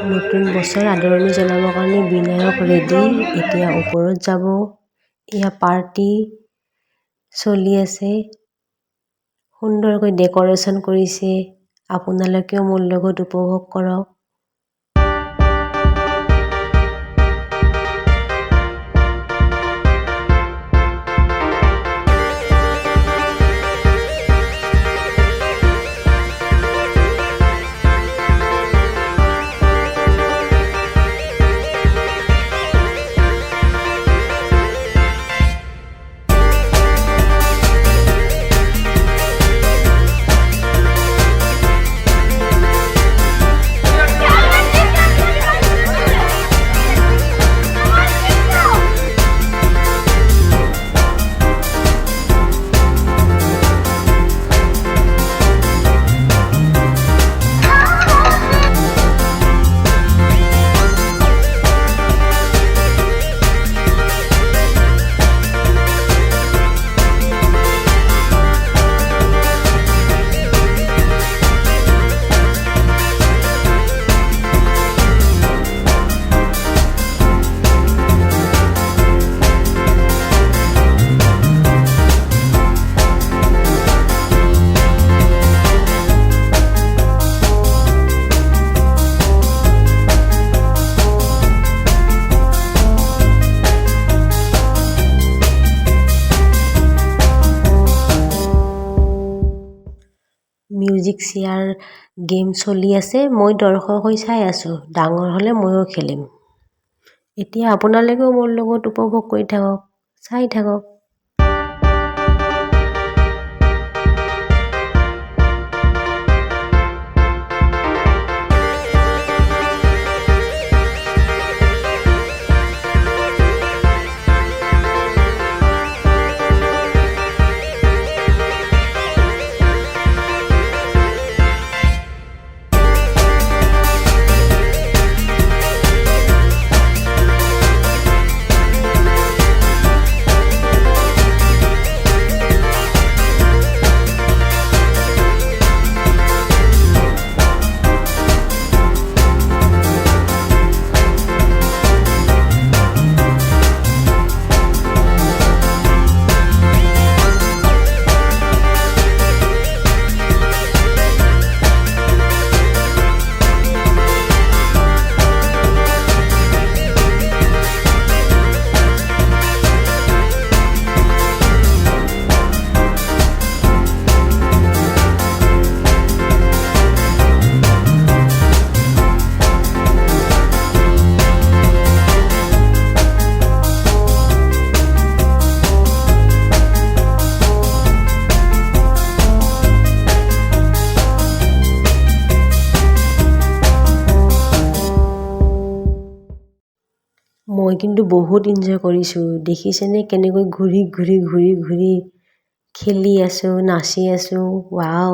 নতুন বছৰ আদৰণি জনাবৰ কাৰণে বিনায়ক ৰেডি এতিয়া ওপৰত যাব। এয়া পাৰ্টি চলি আছে। সুন্দৰকৈ ডেকোৰেশ্যন কৰিছে। আপোনালোকেও মোৰ লগত উপভোগ কৰক। মিউজিক চেয়াৰ গেম চলি আছে। মই দৰ্শক হৈ চাই আছোঁ। ডাঙৰ হ'লে ময়ো খেলিম। এতিয়া আপোনালোকেও মোৰ লগত উপভোগ কৰি থাকক, চাই থাকক। মই কিন্তু বহুত এনজয় কৰিছোঁ। দেখিছেনে কেনেকৈ ঘূৰি ঘূৰি ঘূৰি ঘূৰি খেলি আছোঁ, নাচি আছোঁ। ৱাও!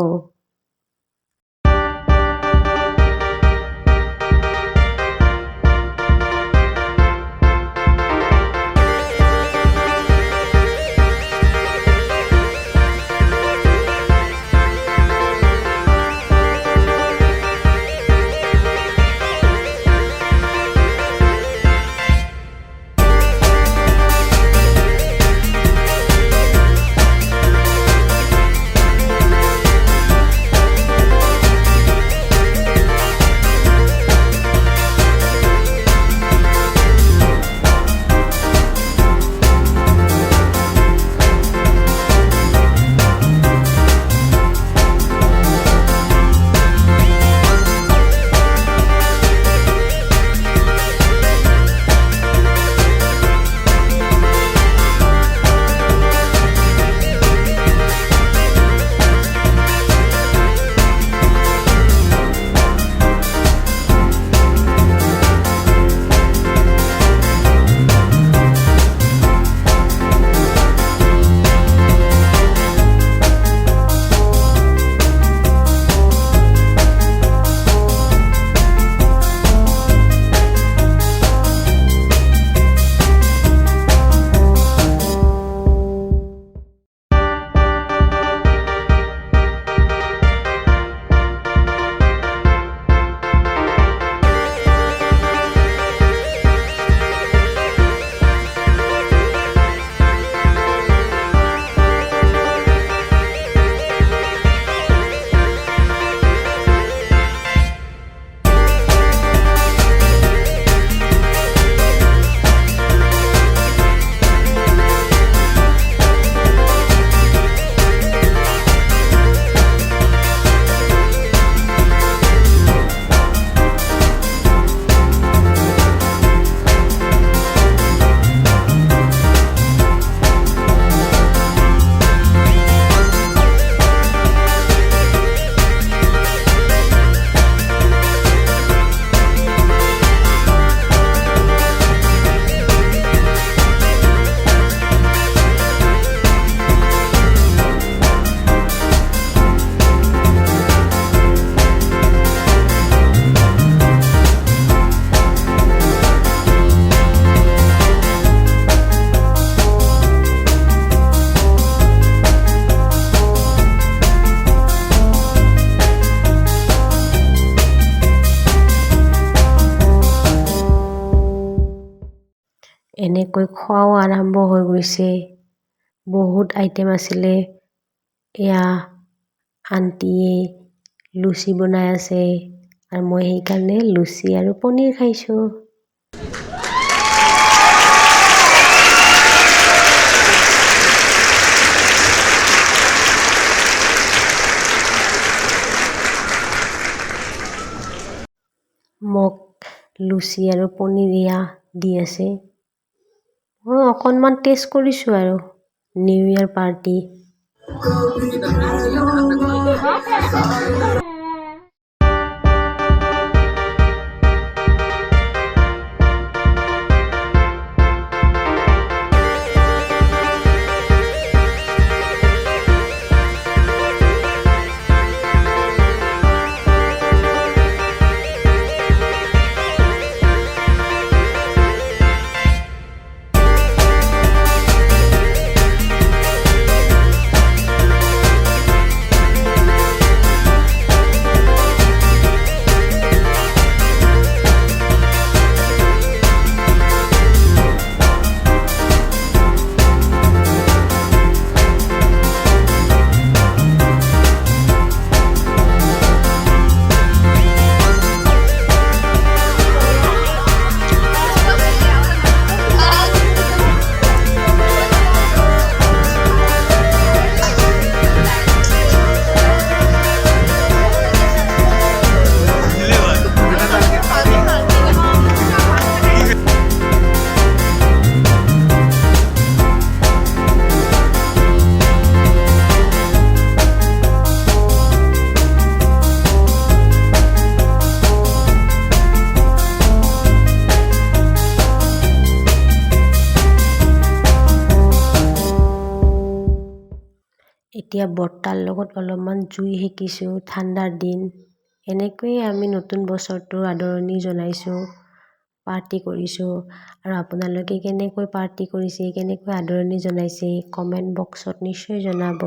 এনেকৈ খোৱাও আৰম্ভ হৈ গৈছে। বহুত আইটেম আছিলে। এয়া আণ্টিয়ে লুচি বনাই আছে আৰু মই সেইকাৰণে লুচি আৰু পনীৰ খাইছোঁ। মোক লুচি আৰু পনীৰ এয়া দি আছে। মই অকণমান টেষ্ট কৰিছোঁ আৰু নিউ ইয়েৰ পাৰ্টি। এতিয়া বৰ্তাৰ লগত অলপমান জুই সেকিছোঁ, ঠাণ্ডাৰ দিন। এনেকৈয়ে আমি নতুন বছৰটোৰ আদৰণি জনাইছোঁ, পাৰ্টি কৰিছোঁ। আৰু আপোনালোকে কেনেকৈ পাৰ্টি কৰিছে, কেনেকৈ আদৰণি জনাইছে কমেণ্ট বক্সত নিশ্চয় জনাব।